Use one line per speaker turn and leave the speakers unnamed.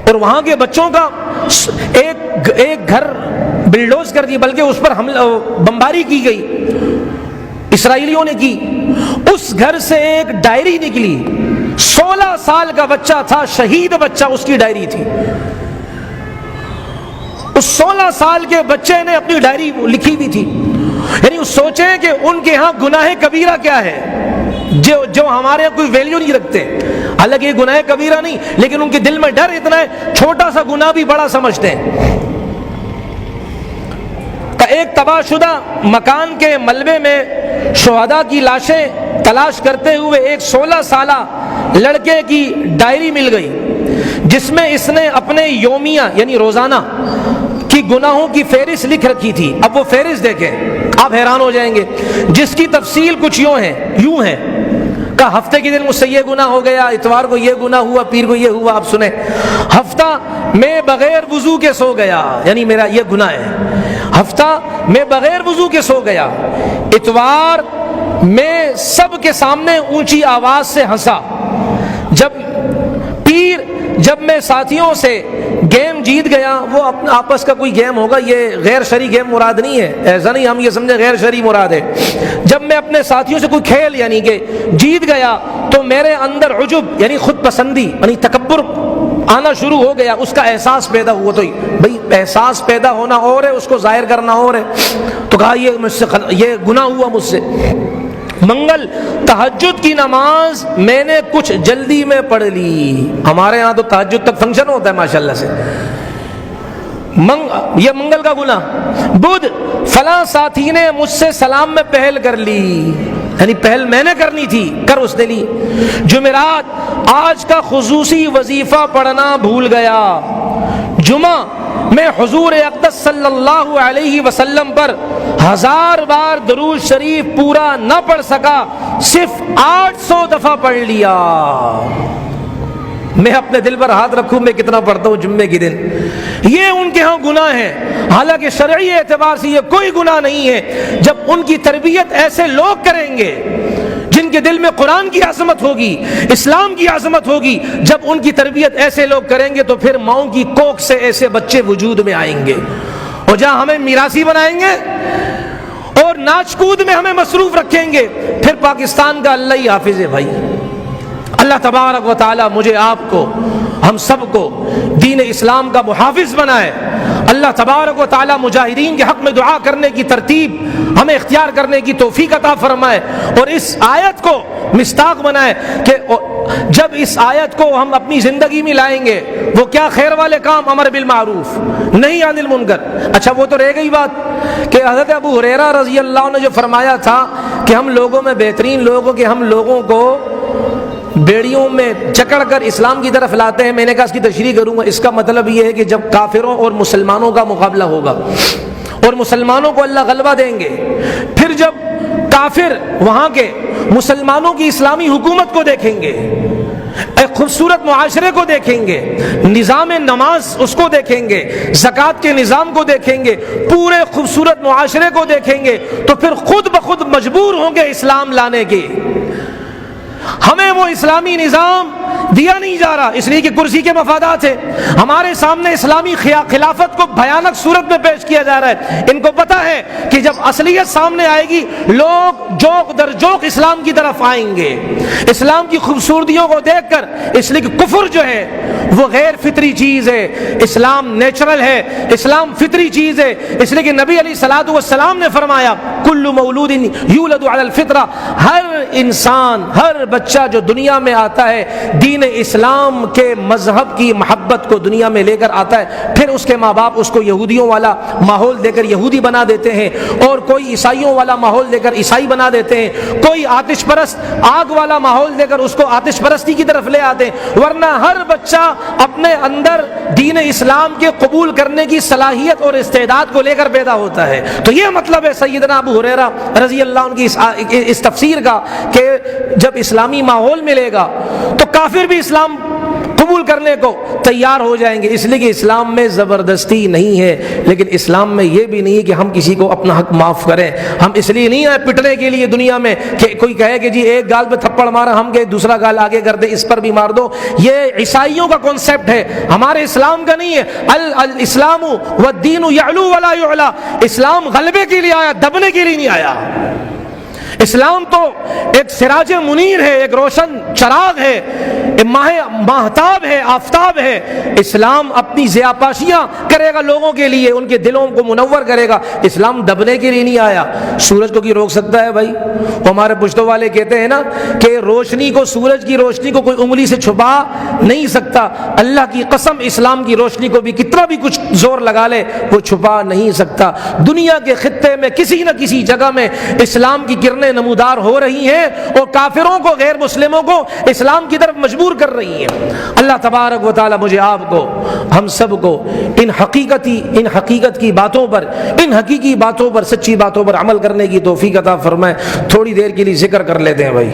اور وہاں کے بچوں کا ایک گھر بلڈوز کر دی، بلکہ اس پر بمباری کی گئی، اسرائیلیوں نے کی۔ اس گھر سے ایک ڈائری نکلی، 16 سال کا بچہ تھا، شہید بچہ، اس کی ڈائری تھی۔ اس 16 سال کے بچے نے اپنی ڈائری لکھی بھی تھی۔ یعنی سوچیں کہ ان کے ہاں گناہ کبیرہ کیا ہے جو ہمارے یہاں کوئی ویلیو نہیں رکھتے۔ حالانکہ یہ گناہ کبیرہ نہیں، لیکن ان کے دل میں ڈر اتنا ہے، چھوٹا سا گناہ بھی بڑا سمجھتے ہیں۔ ایک تباہ شدہ مکان کے ملبے میں شہداء کی لاشیں تلاش کرتے ہوئے ایک 16 سالہ لڑکے کی ڈائری مل گئی، جس میں اس نے اپنے یومیہ یعنی روزانہ کی گناہوں کی فہرست لکھ رکھی تھی۔ اب وہ فہرست دیکھیں، آپ حیران ہو جائیں گے، جس کی تفصیل کچھ یوں ہے کہ ہفتے کے دن مجھ سے یہ گناہ ہو گیا، اتوار کو یہ گناہ ہوا، پیر کو یہ ہوا۔ آپ سنیں، ہفتہ میں بغیر وضو کے سو گیا، یعنی میرا یہ گناہ ہے۔ ہفتہ میں بغیر وضو کے سو گیا، اتوار میں سب کے سامنے اونچی آواز سے ہنسا، جب میں ساتھیوں سے گیم جیت گیا، وہ اپنا آپس کا کوئی گیم ہوگا، یہ غیر شرعی گیم مراد نہیں ہے، ایسا نہیں ہم یہ سمجھے غیر شرعی مراد ہے۔ جب میں اپنے ساتھیوں سے کوئی کھیل یعنی کہ جیت گیا تو میرے اندر عجب یعنی خود پسندی یعنی تکبر آنا شروع ہو گیا، اس کا احساس پیدا ہوا۔ تو بھئی احساس پیدا ہونا اور ہے، اس کو ظاہر کرنا اور ہے۔ تو کہا یہ گناہ ہوا مجھ سے۔ منگل تہجد کی نماز میں نے کچھ جلدی میں پڑھ لی۔ ہمارے ہاں تو تہجد تک فنکشن ہوتا ہے ماشاءاللہ سے۔ یہ منگل کا گناہ۔ بدھ فلاں ساتھی نے مجھ سے سلام میں پہل کر لی، یعنی پہل میں نے کرنی تھی، کر اس نے لی۔ جمعرات آج کا خصوصی وظیفہ پڑھنا بھول گیا۔ جمعہ میں حضور اقدس صلی اللہ علیہ وسلم پر 1000 بار درود شریف پورا نہ پڑھ سکا، صرف 800 دفعہ پڑھ لیا۔ میں اپنے دل پر ہاتھ رکھوں میں کتنا پڑھتا ہوں جمعے کے دن۔ یہ ان کے ہاں گناہ ہے، حالانکہ شرعی اعتبار سے یہ کوئی گناہ نہیں ہے۔ جب ان کی تربیت ایسے لوگ کریں گے جن کے دل میں قرآن کی عظمت ہوگی، اسلام کی عظمت ہوگی، جب ان کی تربیت ایسے لوگ کریں گے تو پھر ماؤں کی کوکھ سے ایسے بچے وجود میں آئیں گے، اور جہاں ہمیں میراثی بنائیں گے اور ناچ کود میں ہمیں مصروف رکھیں گے، پھر پاکستان کا اللہ ہی حافظ ہے بھائی۔ اللہ تبارک و تعالی مجھے آپ کو ہم سب کو دین اسلام کا محافظ بنائے۔ اللہ تبارک و تعالی مجاہدین کے حق میں دعا کرنے کی ترتیب ہمیں اختیار کرنے کی توفیق عطا فرمائے، اور اس آیت کو مصداق بنائے کہ جب اس آیت کو ہم اپنی زندگی میں لائیں گے، وہ کیا خیر والے کام، امر بالمعروف نہیں عن المنکر۔ اچھا وہ تو رہ گئی بات کہ حضرت ابو ہریرہ رضی اللہ عنہ نے جو فرمایا تھا کہ ہم لوگوں میں بہترین لوگوں کہ ہم لوگوں کو بیڑیوں میں جکڑ کر اسلام کی طرف لاتے ہیں، میں نے کہا اس کی تشریح کروں گا۔ اس کا مطلب یہ ہے کہ جب کافروں اور مسلمانوں کا مقابلہ ہوگا اور مسلمانوں کو اللہ غلبہ دیں گے، پھر جب کافر وہاں کے مسلمانوں کی اسلامی حکومت کو دیکھیں گے، ایک خوبصورت معاشرے کو دیکھیں گے، نظام نماز اس کو دیکھیں گے، زکوٰۃ کے نظام کو دیکھیں گے، پورے خوبصورت معاشرے کو دیکھیں گے، تو پھر خود بخود مجبور ہوں گے اسلام لانے کے۔ ہمیں وہ اسلامی نظام دیا نہیں جا رہا اس لیے کہ کرسی کے مفادات ہیں۔ ہمارے سامنے اسلامی خلافت کو بھیانک صورت میں پیش کیا جا رہا ہے۔ ان کو پتہ ہے کہ جب اصلیت سامنے آئے گی، لوگ جوک در جوک اسلام کی طرف آئیں گے، اسلام کی خوبصورتیوں کو دیکھ کر، اس لیے کہ کفر جو ہے وہ غیر فطری چیز ہے، اسلام نیچرل ہے، اسلام فطری چیز ہے۔ اس لیے کہ نبی علیہ الصلوۃ والسلام نے فرمایا کل مولود یولد علی الفطرہ، ہر انسان، ہر بچہ جو دنیا میں آتا ہے دین اسلام کے مذہب کی محبت کو دنیا میں لے کر آتا ہے۔ پھر اس کے ماں باپ اس کو یہودیوں والا ماحول دے کر یہودی بنا دیتے ہیں، اور کوئی عیسائیوں والا ماحول دے کر عیسائی بنا دیتے ہیں، کوئی آتش پرست آگ والا ماحول دے کر اس کو آتش پرستی کی طرف لے آتے ہیں۔ ورنہ ہر بچہ اپنے اندر دین اسلام کے قبول کرنے کی صلاحیت اور استعداد کو لے کر پیدا ہوتا ہے۔ تو یہ مطلب ہے سیدنا ابو ہریرہ رضی اللہ عنہ کی اس تفسیر کا کہ جب اسلامی ماحول ملے گا تو کافر بھی اسلام قبول کرنے کو تیار ہو جائیں گے، اس لیے کہ اسلام میں زبردستی نہیں ہے، لیکن اسلام میں یہ بھی نہیں ہے کہ ہم کسی کو اپنا حق معاف کریں۔ ہم اس لیے نہیں آئے پٹنے کے لیے دنیا میں کہ کوئی کہے کہ جی ایک گال پہ تھپڑ مارا، ہم کہ دوسرا گال آگے کر دے، اس پر بھی مار دو۔ یہ عیسائیوں کا کانسیپٹ ہے، ہمارے اسلام کا نہیں ہے۔ الاسلام والدین یعلو ولا یعلا، اسلام غلبے کے لیے آیا، دبنے کے لیے نہیں آیا۔ اسلام تو ایک سراج منیر ہے، ایک روشن چراغ ہے، ماہتاب ہے، آفتاب ہے۔ اسلام اپنی ضیاءپاشیاں کرے گا لوگوں کے لیے، ان کے دلوں کو منور کرے گا۔ اسلام دبنے کے لیے نہیں آیا۔ سورج کو کی روک سکتا ہے بھائی؟ وہ ہمارے پشتو والے کہتے ہیں نا کہ روشنی کو، سورج کی روشنی کو کوئی انگلی سے چھپا نہیں سکتا۔ اللہ کی قسم اسلام کی روشنی کو بھی کتنا بھی کچھ زور لگا لے وہ چھپا نہیں سکتا۔ دنیا کے خطے میں کسی نہ کسی جگہ میں اسلام کی کرنیں نمودار ہو رہی ہیں اور کافروں کو، غیر مسلموں کو اسلام کی طرف مجبور کر رہی ہیں۔ اللہ تبارک و تعالی مجھے آپ کو، ہم سب کو ان حقیقت کی باتوں پر، ان حقیقی باتوں پر، سچی باتوں پر عمل کرنے کی توفیق عطا فرمائے۔ تھوڑی دیر کے لیے ذکر کر لیتے ہیں بھائی۔